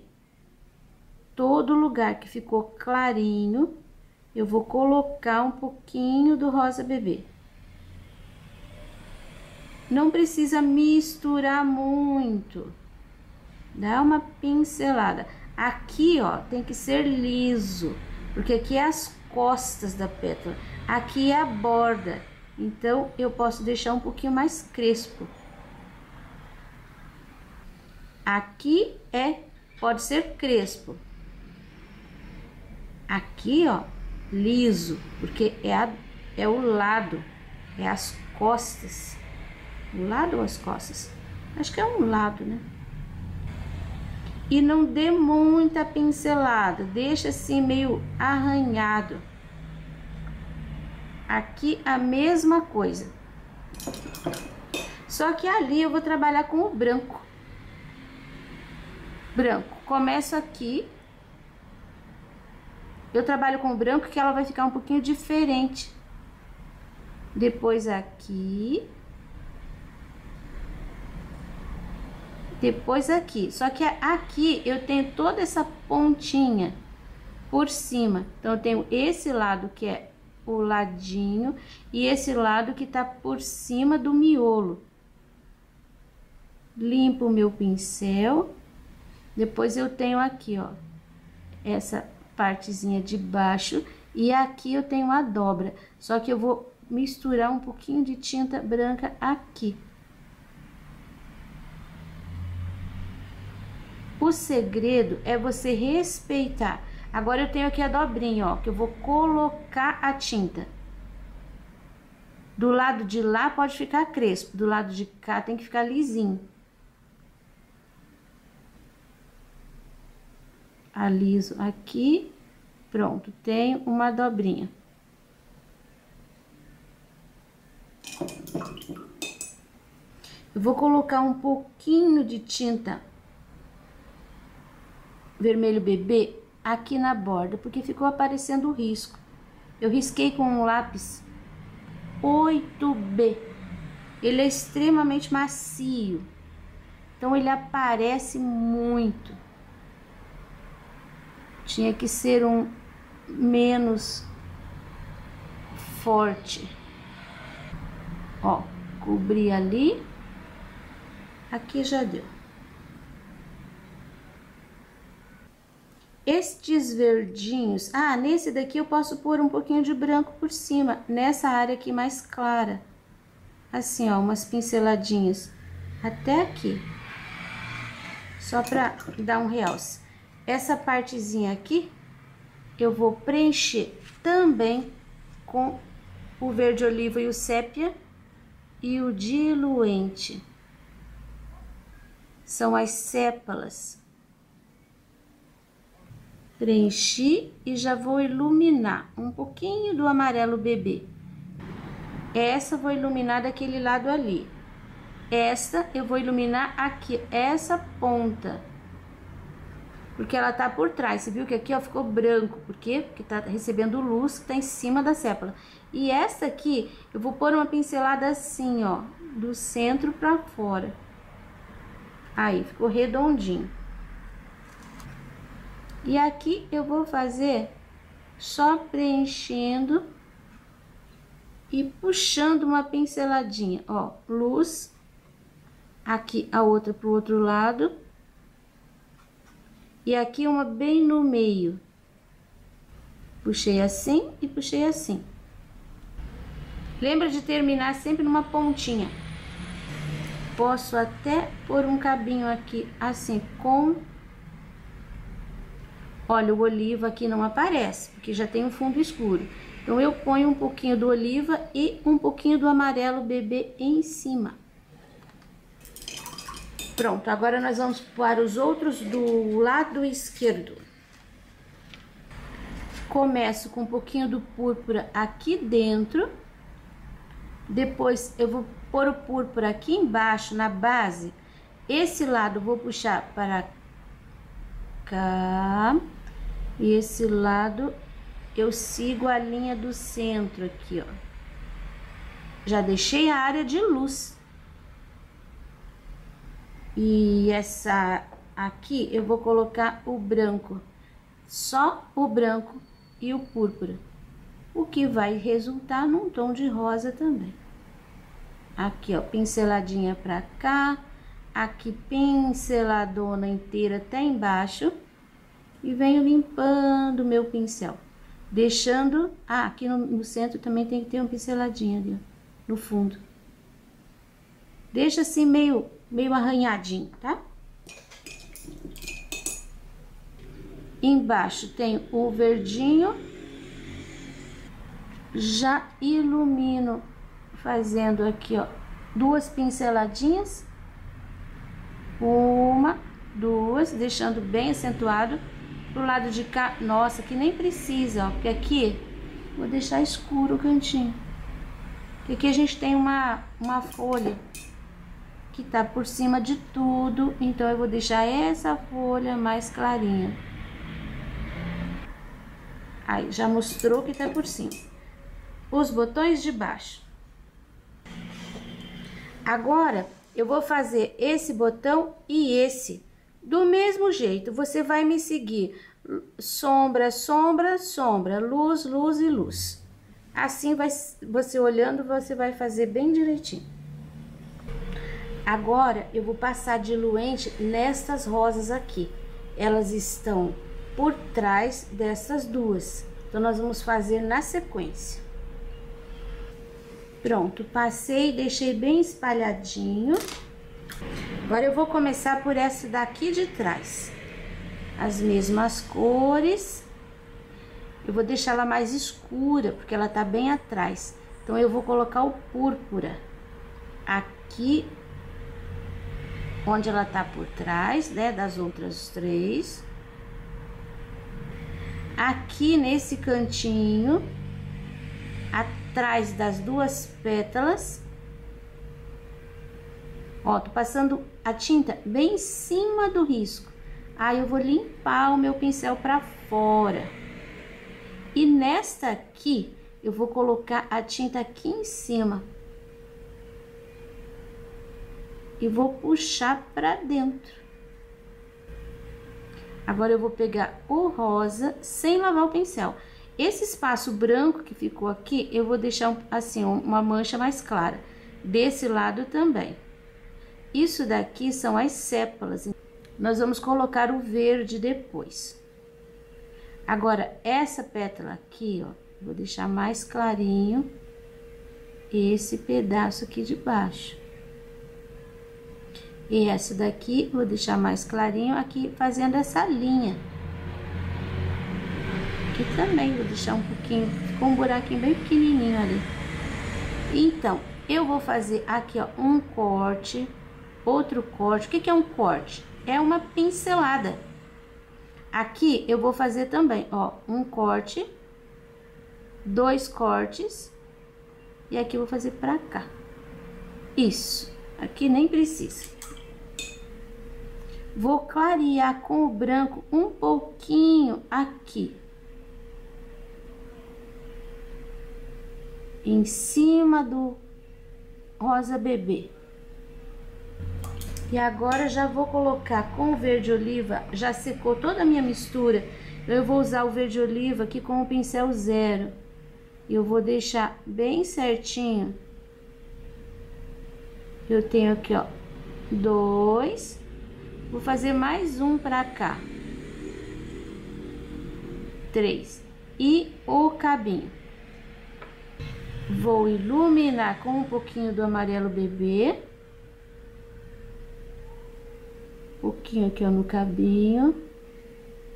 Todo lugar que ficou clarinho, eu vou colocar um pouquinho do rosa bebê. Não precisa misturar muito. Dá uma pincelada. Aqui, ó, tem que ser liso, porque aqui é as costas da pétala. Aqui é a borda, então eu posso deixar um pouquinho mais crespo. Aqui pode ser crespo. Aqui, ó, liso, porque é o lado, é as costas. O lado ou as costas? Acho que é um lado, né? E não dê muita pincelada, deixa assim meio arranhado. Aqui a mesma coisa. Só que ali eu vou trabalhar com o branco. Branco, começo aqui. Eu trabalho com o branco que ela vai ficar um pouquinho diferente. Depois aqui. Depois aqui, só que aqui eu tenho toda essa pontinha por cima. Então, eu tenho esse lado que é o ladinho e esse lado que tá por cima do miolo. Limpo o meu pincel. Depois eu tenho aqui, ó, essa partezinha de baixo e aqui eu tenho a dobra. Só que eu vou misturar um pouquinho de tinta branca aqui. O segredo é você respeitar. Agora eu tenho aqui a dobrinha, ó, que eu vou colocar a tinta. Do lado de lá pode ficar crespo, do lado de cá tem que ficar lisinho. Aliso aqui, pronto, tenho uma dobrinha. Eu vou colocar um pouquinho de tinta vermelho bebê aqui na borda, porque ficou aparecendo o risco. Eu risquei com um lápis 8B. Ele é extremamente macio, então ele aparece muito. Tinha que ser um menos forte. Ó, cobri ali. Aqui já deu. Estes verdinhos, nesse daqui eu posso pôr um pouquinho de branco por cima, nessa área aqui mais clara. Assim, ó, umas pinceladinhas até aqui. Só pra dar um realce. Essa partezinha aqui, eu vou preencher também com o verde oliva e o sépia e o diluente. São as sépalas. Preenchi e já vou iluminar um pouquinho do amarelo bebê. Essa vou iluminar daquele lado ali. Esta eu vou iluminar aqui, essa ponta. Porque ela tá por trás. Você viu que aqui, ó, ficou branco. Por quê? Porque tá recebendo luz que tá em cima da sépala. E essa aqui, eu vou pôr uma pincelada assim, ó, do centro pra fora. Aí, ficou redondinho. E aqui eu vou fazer só preenchendo e puxando uma pinceladinha, ó, luz, aqui a outra pro outro lado, e aqui uma bem no meio. Puxei assim e puxei assim. Lembra de terminar sempre numa pontinha. Posso até pôr um cabinho aqui, assim, com... Olha, o oliva aqui não aparece, porque já tem um fundo escuro. Então, eu ponho um pouquinho do oliva e um pouquinho do amarelo bebê em cima. Pronto, agora nós vamos para os outros do lado esquerdo. começo com um pouquinho do púrpura aqui dentro. Depois eu vou pôr o púrpura aqui embaixo, na base. Esse lado eu vou puxar para cá. E esse lado eu sigo a linha do centro aqui, ó. Já deixei a área de luz. E essa aqui eu vou colocar o branco. Só o branco e o púrpura. O que vai resultar num tom de rosa também. Aqui, ó, pinceladinha pra cá. Aqui, pinceladona inteira até embaixo. E venho limpando o meu pincel. Deixando... Ah, aqui no centro também tem que ter uma pinceladinha ali, ó, no fundo. Deixa assim meio arranhadinho, tá? Embaixo tem o verdinho. Já ilumino fazendo aqui, ó, 2 pinceladinhas. 1, 2, deixando bem acentuado. Pro lado de cá, nossa, aqui nem precisa, ó, porque aqui vou deixar escuro o cantinho. Porque aqui a gente tem uma folha que tá por cima de tudo, então eu vou deixar essa folha mais clarinha. Aí, já mostrou que tá por cima. Os botões de baixo. Agora, eu vou fazer esse botão e esse. Do mesmo jeito, você vai me seguir sombra, sombra, sombra, luz, luz e luz. Assim, você olhando, você vai fazer bem direitinho. Agora, eu vou passar diluente nestas rosas aqui. Elas estão por trás dessas duas. Então, nós vamos fazer na sequência. Pronto, passei, deixei bem espalhadinho. Agora, eu vou começar por essa daqui de trás. As mesmas cores. Eu vou deixar ela mais escura, porque ela tá bem atrás. Então, eu vou colocar o púrpura aqui, onde ela tá por trás, né, das outras 3. Aqui nesse cantinho, atrás das 2 pétalas. Ó, tô passando a tinta bem em cima do risco. Aí eu vou limpar o meu pincel pra fora. E nesta aqui, eu vou colocar a tinta aqui em cima. E vou puxar pra dentro. Agora eu vou pegar o rosa sem lavar o pincel. Esse espaço branco que ficou aqui, eu vou deixar assim, uma mancha mais clara. Desse lado também. Isso daqui são as sépalas. Nós vamos colocar o verde depois. Agora, essa pétala aqui, ó, vou deixar mais clarinho esse pedaço aqui de baixo. E essa daqui, vou deixar mais clarinho aqui, fazendo essa linha. Aqui também, vou deixar um pouquinho, ficou um buraquinho bem pequenininho ali. Então, eu vou fazer aqui, ó, um corte, outro corte. O que que é um corte? É uma pincelada. Aqui, eu vou fazer também, ó, um corte, 2 cortes, e aqui eu vou fazer pra cá. Isso, aqui nem precisa. Vou clarear com o branco um pouquinho aqui. Em cima do rosa bebê. E agora já vou colocar com o verde oliva, já secou toda a minha mistura. Eu vou usar o verde oliva aqui com o pincel 0. E eu vou deixar bem certinho. Eu tenho aqui, ó, 2. Vou fazer mais um pra cá. 3. E o cabinho. Vou iluminar com um pouquinho do amarelo bebê. Um pouquinho aqui, ó, no cabinho.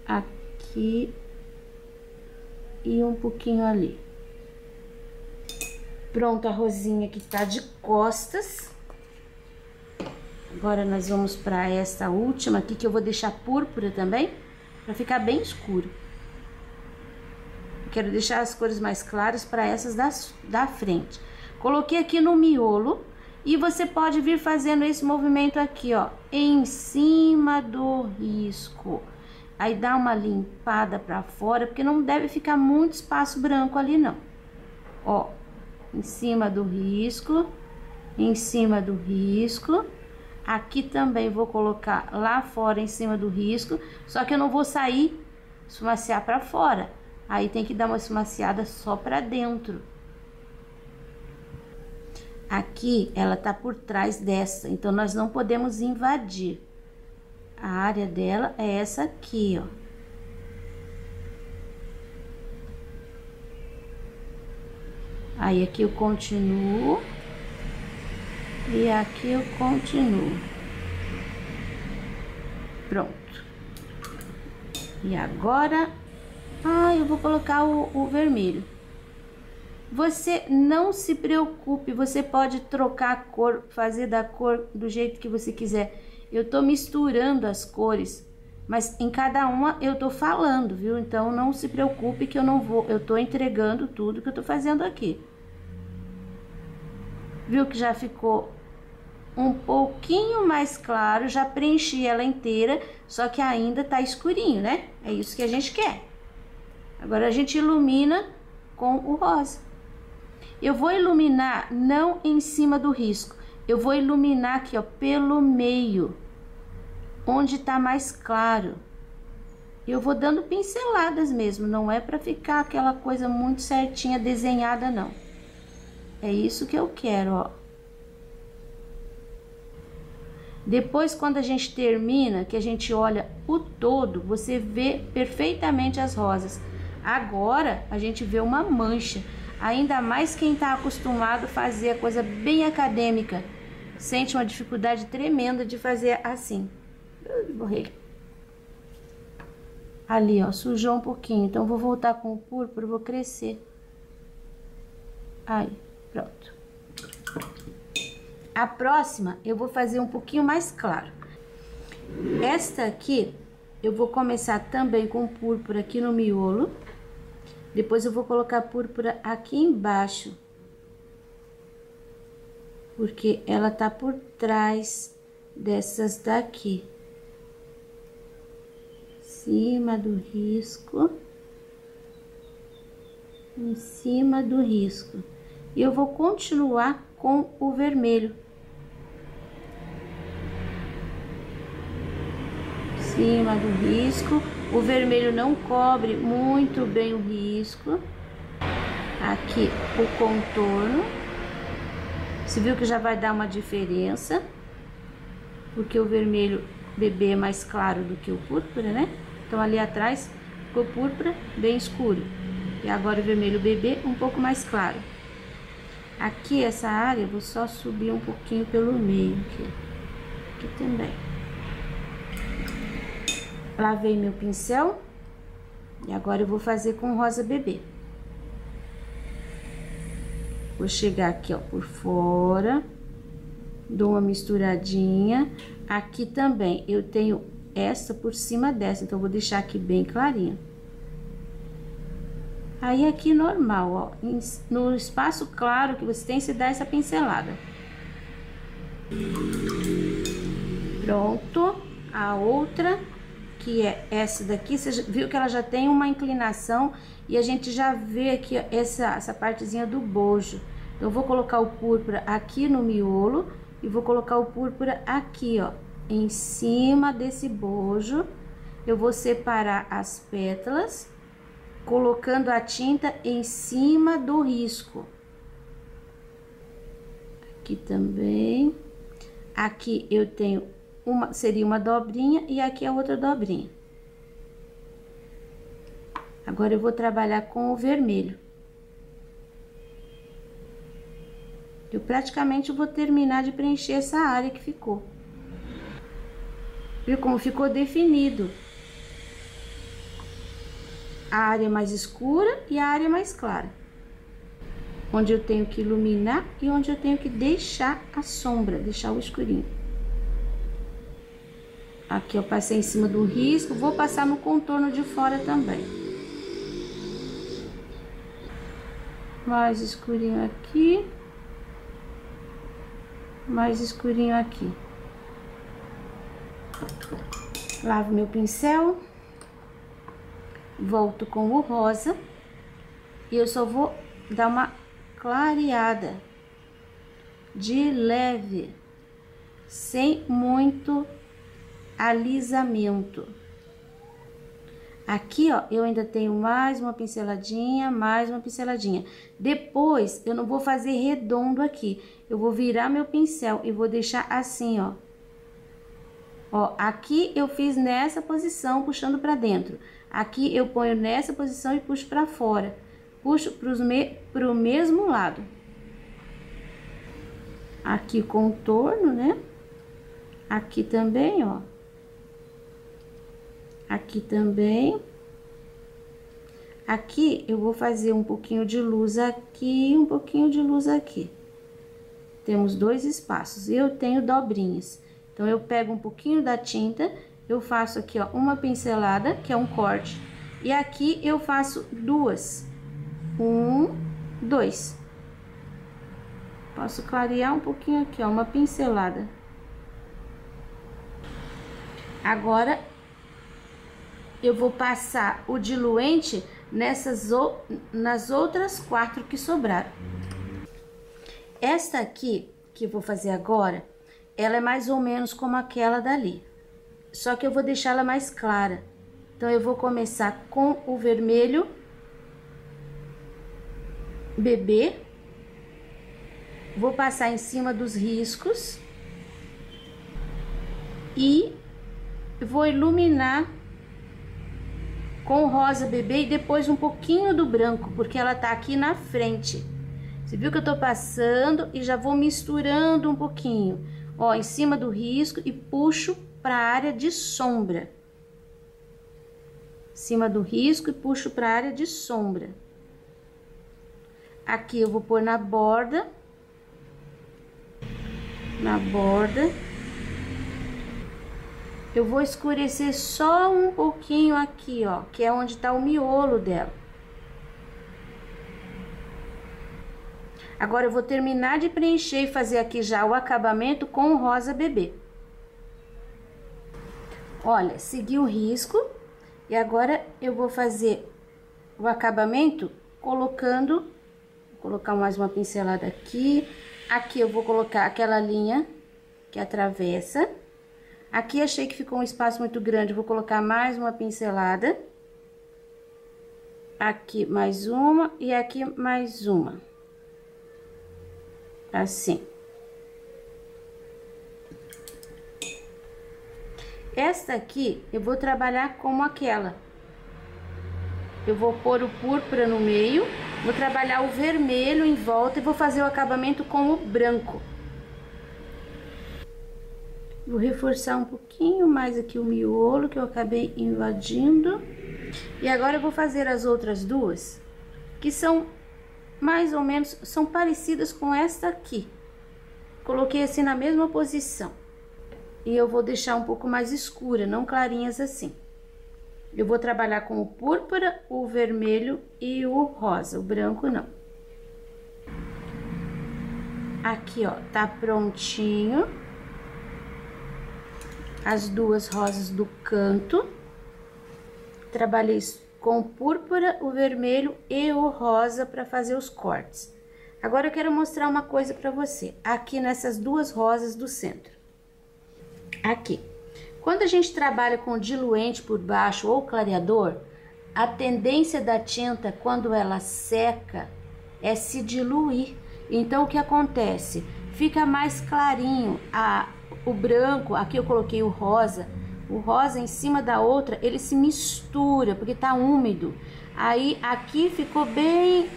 Aqui. E um pouquinho ali. Pronto, a rosinha que tá de costas. Agora, nós vamos pra essa última aqui, que eu vou deixar púrpura também, pra ficar bem escuro. Quero deixar as cores mais claras para essas da frente. Coloquei aqui no miolo e você pode vir fazendo esse movimento aqui, ó, em cima do risco. Aí dá uma limpada para fora, porque não deve ficar muito espaço branco ali não. Ó, em cima do risco, em cima do risco. Aqui também vou colocar lá fora em cima do risco, só que eu não vou sair esfumaciar para fora. Aí tem que dar uma esfumaciada só para dentro. Aqui ela tá por trás dessa, então nós não podemos invadir. A área dela é essa aqui, ó. Aí aqui eu continuo. E aqui eu continuo. Pronto. E agora, eu vou colocar o vermelho. Você não se preocupe, você pode trocar a cor, fazer da cor do jeito que você quiser. Eu tô misturando as cores, mas em cada uma eu tô falando, viu? Então não se preocupe que eu tô entregando tudo que eu tô fazendo aqui. Viu que já ficou um pouquinho mais claro, já preenchi ela inteira, só que ainda tá escurinho, né? É isso que a gente quer. Agora a gente ilumina com o rosa. Eu vou iluminar não em cima do risco, eu vou iluminar aqui, ó, pelo meio, onde tá mais claro. Eu vou dando pinceladas mesmo, não é pra ficar aquela coisa muito certinha desenhada, não. É isso que eu quero, ó. Depois, quando a gente termina, que a gente olha o todo, você vê perfeitamente as rosas. Agora, a gente vê uma mancha. Ainda mais quem tá acostumado a fazer a coisa bem acadêmica. Sente uma dificuldade tremenda de fazer assim. Borrei. Ali, ó, sujou um pouquinho. Então, vou voltar com o púrpura, vou crescer. Aí, pronto. A próxima, eu vou fazer um pouquinho mais claro. Esta aqui, eu vou começar também com púrpura aqui no miolo. Depois eu vou colocar púrpura aqui embaixo. Porque ela tá por trás dessas daqui. Em cima do risco. Em cima do risco. E eu vou continuar com o vermelho. Em cima do risco. O vermelho não cobre muito bem o risco. Aqui o contorno. Você viu que já vai dar uma diferença. Porque o vermelho bebê é mais claro do que o púrpura, né? Então ali atrás ficou púrpura bem escuro. E agora o vermelho bebê um pouco mais claro. Aqui essa área eu vou só subir um pouquinho pelo meio aqui. Aqui também. Lavei meu pincel e agora eu vou fazer com rosa bebê. Vou chegar aqui, ó, por fora, dou uma misturadinha. Aqui também eu tenho essa por cima dessa, então eu vou deixar aqui bem clarinho. Aí aqui normal, ó, no espaço claro que você tem, você dá essa pincelada. Pronto, a outra, que é essa daqui, você viu que ela já tem uma inclinação e a gente já vê aqui ó, essa partezinha do bojo. Então, eu vou colocar o púrpura aqui no miolo e vou colocar o púrpura aqui, ó, em cima desse bojo. Eu vou separar as pétalas, colocando a tinta em cima do risco. Aqui também. Aqui eu tenho seria uma dobrinha e aqui a outra dobrinha. Agora eu vou trabalhar com o vermelho. Eu praticamente vou terminar de preencher essa área que ficou. Viu como ficou definido? A área mais escura e a área mais clara. Onde eu tenho que iluminar e onde eu tenho que deixar a sombra, deixar o escurinho. Aqui eu passei em cima do risco, vou passar no contorno de fora também. mais escurinho aqui, mais escurinho aqui. Lavo meu pincel, volto com o rosa e eu só vou dar uma clareada de leve, sem muito alisamento. Aqui, ó, eu ainda tenho mais uma pinceladinha, mais uma pinceladinha. Depois, eu não vou fazer redondo aqui. Eu vou virar meu pincel e vou deixar assim, ó. Ó, aqui eu fiz nessa posição, puxando pra dentro. Aqui eu ponho nessa posição e puxo pra fora. Puxo pro mesmo lado. Aqui contorno, né? Aqui também, ó. Aqui também. Aqui eu vou fazer um pouquinho de luz aqui, um pouquinho de luz aqui. Temos dois espaços. Eu tenho dobrinhas. Então, eu pego um pouquinho da tinta, eu faço aqui, ó, uma pincelada, que é um corte. E aqui eu faço duas. 1, 2. Posso clarear um pouquinho aqui, ó, uma pincelada. Agora, eu vou passar o diluente nas outras 4 que sobraram. Esta aqui, que eu vou fazer agora, ela é mais ou menos como aquela dali. Só que eu vou deixar ela mais clara. Então, eu vou começar com o vermelho bebê. Vou passar em cima dos riscos. E vou iluminar com o rosa bebê e depois um pouquinho do branco, porque ela tá aqui na frente. Você viu que eu tô passando e já vou misturando um pouquinho, ó, em cima do risco e puxo para a área de sombra. Em cima do risco e puxo para a área de sombra. Aqui eu vou pôr na borda. Na borda. Eu vou escurecer só um pouquinho aqui, ó, que é onde tá o miolo dela. Agora, eu vou terminar de preencher e fazer aqui já o acabamento com o rosa bebê. Olha, segui o risco e agora eu vou fazer o acabamento colocando, vou colocar mais uma pincelada aqui. Aqui eu vou colocar aquela linha que atravessa. Aqui achei que ficou um espaço muito grande, vou colocar mais uma pincelada. Aqui mais uma e aqui mais uma. Assim. Esta aqui eu vou trabalhar como aquela. Eu vou pôr o púrpura no meio, vou trabalhar o vermelho em volta e vou fazer o acabamento com o branco. Vou reforçar um pouquinho mais aqui o miolo que eu acabei invadindo. E agora eu vou fazer as outras duas, que são mais ou menos, são parecidas com esta aqui. Coloquei assim na mesma posição. E eu vou deixar um pouco mais escura, não clarinhas assim. Eu vou trabalhar com o púrpura, o vermelho e o rosa, o branco não. Aqui, ó, tá prontinho. As duas rosas do canto. Trabalhei com o púrpura, o vermelho e o rosa para fazer os cortes. Agora eu quero mostrar uma coisa para você, aqui nessas duas rosas do centro. Aqui. Quando a gente trabalha com diluente por baixo ou clareador, a tendência da tinta, quando ela seca, é se diluir. Então, o que acontece? Fica mais clarinho. O branco, aqui eu coloquei o rosa em cima da outra, ele se mistura, porque tá úmido. Aí, aqui ficou bem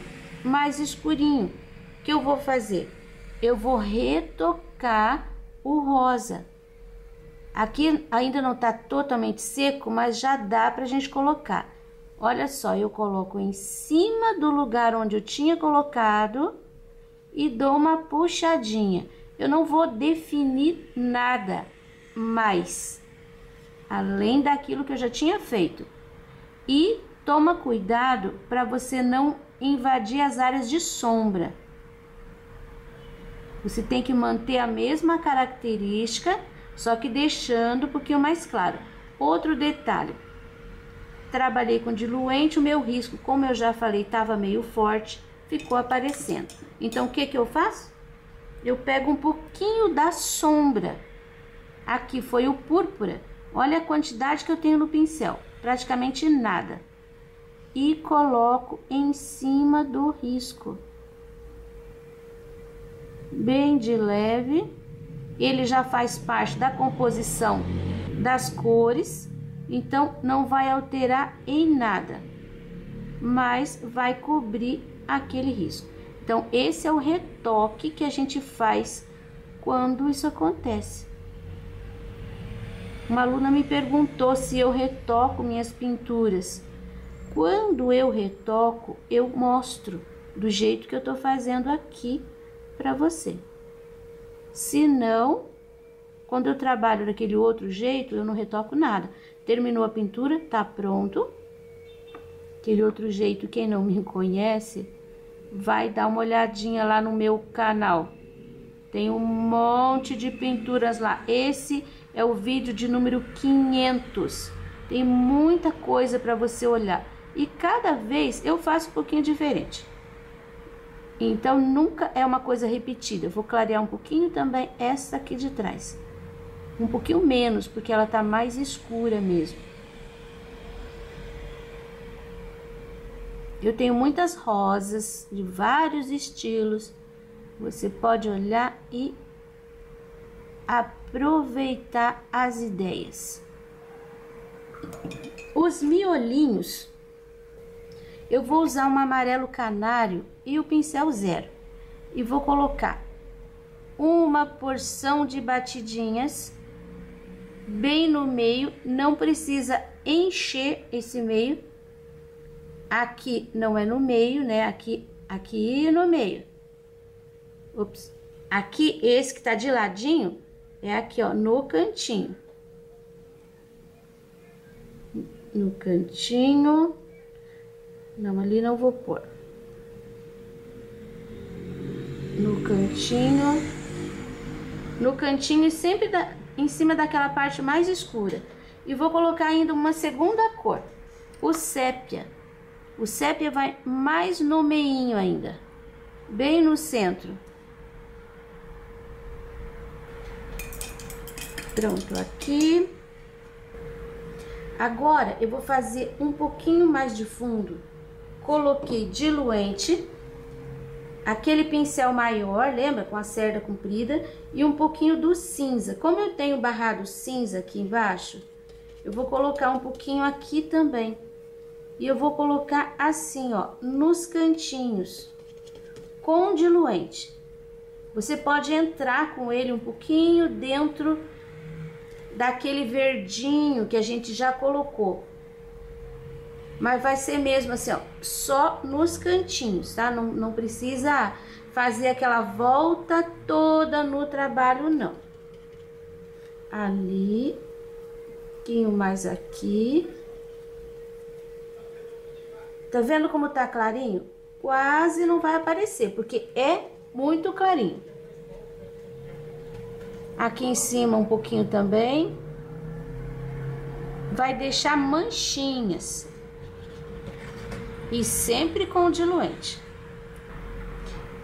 mais escurinho. O que eu vou fazer? Eu vou retocar o rosa. Aqui ainda não tá totalmente seco, mas já dá pra gente colocar. Olha só, eu coloco em cima do lugar onde eu tinha colocado e dou uma puxadinha. Eu não vou definir nada mais, além daquilo que eu já tinha feito. E Toma cuidado para você não invadir as áreas de sombra. Você tem que manter a mesma característica, só que deixando um pouquinho mais claro. Outro detalhe, trabalhei com diluente, o meu risco, como eu já falei, estava meio forte, ficou aparecendo. Então, o que que eu faço? Eu pego um pouquinho da sombra. Aqui foi o púrpura. Olha a quantidade que eu tenho no pincel, praticamente nada. E coloco em cima do risco. Bem de leve. Ele já faz parte da composição das cores, então não vai alterar em nada, mas vai cobrir aquele risco. Então, esse é o retoque que a gente faz quando isso acontece. Uma aluna me perguntou se eu retoco minhas pinturas. Quando eu retoco, eu mostro do jeito que eu tô fazendo aqui para você. Se não, quando eu trabalho daquele outro jeito, eu não retoco nada. Terminou a pintura, tá pronto. Aquele outro jeito, quem não me conhece, vai dar uma olhadinha lá no meu canal. Tem um monte de pinturas lá. Esse é o vídeo de número 500. Tem muita coisa para você olhar. E cada vez eu faço um pouquinho diferente. Então, nunca é uma coisa repetida. Eu vou clarear um pouquinho também essa aqui de trás. Um pouquinho menos, porque ela tá mais escura mesmo. Eu tenho muitas rosas de vários estilos. Você pode olhar e aproveitar as ideias. Os miolinhos, eu vou usar um amarelo canário e o pincel zero. E vou colocar uma porção de batidinhas bem no meio. Não precisa encher esse meio. Aqui não é no meio, né? Aqui no meio. Ops. Aqui, esse que tá de ladinho, é aqui, ó, no cantinho. No cantinho. Não, ali não vou pôr. No cantinho. No cantinho e sempre em cima daquela parte mais escura. E vou colocar ainda uma segunda cor. O sépia. O sépia vai mais no meinho ainda. Bem no centro. Pronto, aqui. Agora, eu vou fazer um pouquinho mais de fundo. Coloquei diluente. Aquele pincel maior, lembra? Com a cerda comprida. E um pouquinho do cinza. Como eu tenho barrado cinza aqui embaixo, eu vou colocar um pouquinho aqui também. E eu vou colocar assim, ó, nos cantinhos. Com diluente. Você pode entrar com ele um pouquinho dentro daquele verdinho que a gente já colocou. Mas vai ser mesmo assim, ó, só nos cantinhos, tá? Não precisa fazer aquela volta toda no trabalho, não. Ali, um pouquinho mais aqui. Tá vendo como tá clarinho? Quase não vai aparecer, porque é muito clarinho. Aqui em cima um pouquinho também. Vai deixar manchinhas. E sempre com diluente.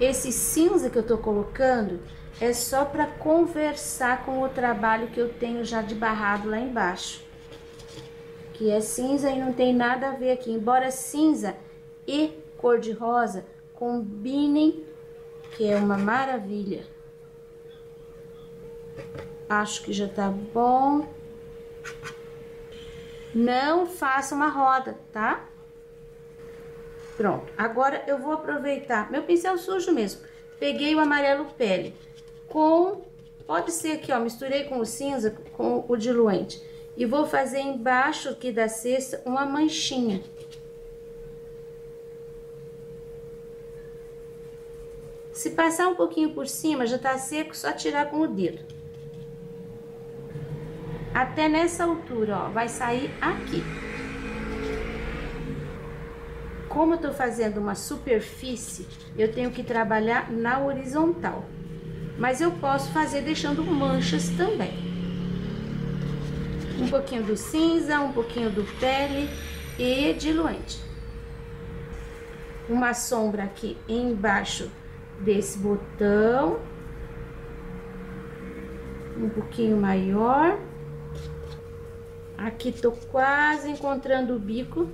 Esse cinza que eu tô colocando é só para conversar com o trabalho que eu tenho já de barrado lá embaixo. Que é cinza e não tem nada a ver aqui. Embora cinza e cor de rosa combinem, que é uma maravilha. Acho que já tá bom. Não faça uma roda, tá? Pronto. Agora eu vou aproveitar meu pincel sujo mesmo. Peguei o amarelo pele com... Pode ser aqui, ó. Misturei com o cinza, com o diluente. E vou fazer embaixo aqui da cesta uma manchinha. Se passar um pouquinho por cima, já tá seco, só tirar com o dedo. Até nessa altura, ó, vai sair aqui. como eu tô fazendo uma superfície, eu tenho que trabalhar na horizontal. Mas eu posso fazer deixando manchas também. Um pouquinho do cinza, um pouquinho do pele e diluente. Uma sombra aqui embaixo desse botão. Um pouquinho maior. Aqui tô quase encontrando o bico.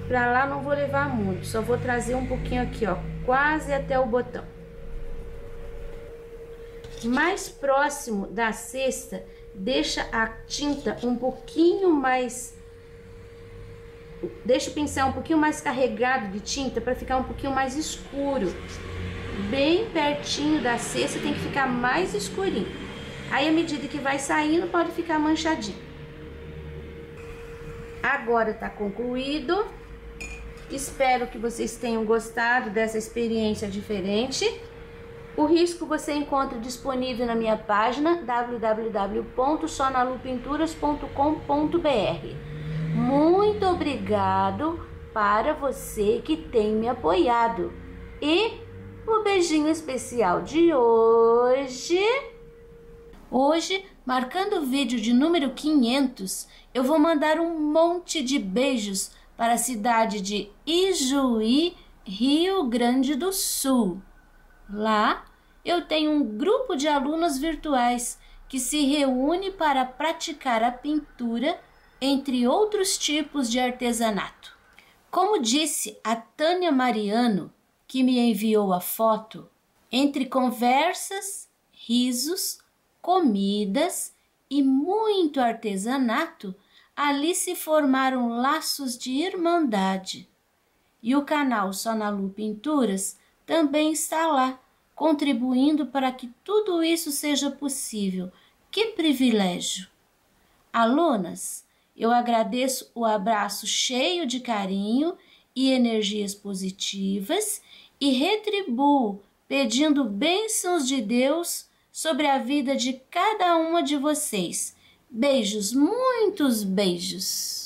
Pra lá não vou levar muito, só vou trazer um pouquinho aqui, ó, quase até o botão. Mais próximo da cesta, deixa a tinta um pouquinho mais... Deixa o pincel um pouquinho mais carregado de tinta para ficar um pouquinho mais escuro. Bem pertinho da cesta tem que ficar mais escurinho. Aí, à medida que vai saindo, pode ficar manchadinho. Agora tá concluído. Espero que vocês tenham gostado dessa experiência diferente. O risco você encontra disponível na minha página www.sonalupinturas.com.br. Muito obrigado para você que tem me apoiado. E o beijinho especial de hoje, marcando o vídeo de número 500, eu vou mandar um monte de beijos para a cidade de Ijuí, Rio Grande do Sul. Lá eu tenho um grupo de alunos virtuais que se reúne para praticar a pintura, entre outros tipos de artesanato. Como disse a Tânia Mariano, que me enviou a foto, entre conversas, risos, comidas e muito artesanato, ali se formaram laços de irmandade. E o canal Sonalu Pinturas também está lá, contribuindo para que tudo isso seja possível. Que privilégio! Alunas, eu agradeço o abraço cheio de carinho e energias positivas e retribuo pedindo bênçãos de Deus sobre a vida de cada uma de vocês. Beijos, muitos beijos!